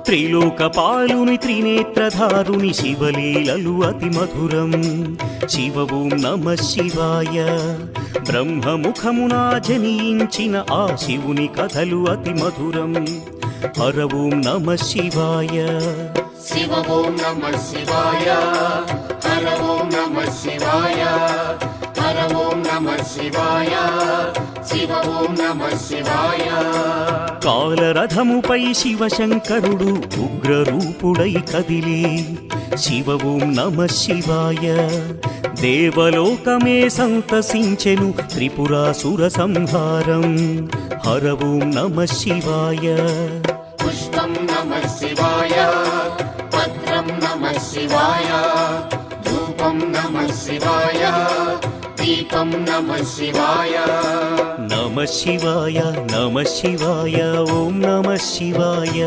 త్రిలోకపాలుని త్రినేత్రధారుని శివలీలలు అతి మధురం శివ ఓం నమః శివాయ బ్రహ్మముఖమున జనించిన ఆ శివుని కథలు అతి మధురం హర ఓం నమః శివాయ శివ ఓం నమః శివాయ హర ఓం నమః శివాయ హర ఓం నమః శివాయ శివ ఓం నమః శివాయ కాలరథముపై శివశంకరుడు ఉగ్రరూపుడై కదిలి శివ ఓం నమః శివాయ దేవలోకమే సంతసించెను త్రిపురాసుర సంహారం హర ఓం నమః శివాయ పుష్పం నమః శివాయ పత్రం నమః శివాయ ధూపం నమః శివాయ దీపం నమః శివాయ నమః శివాయ నమః శివాయ ఓం నమః శివాయ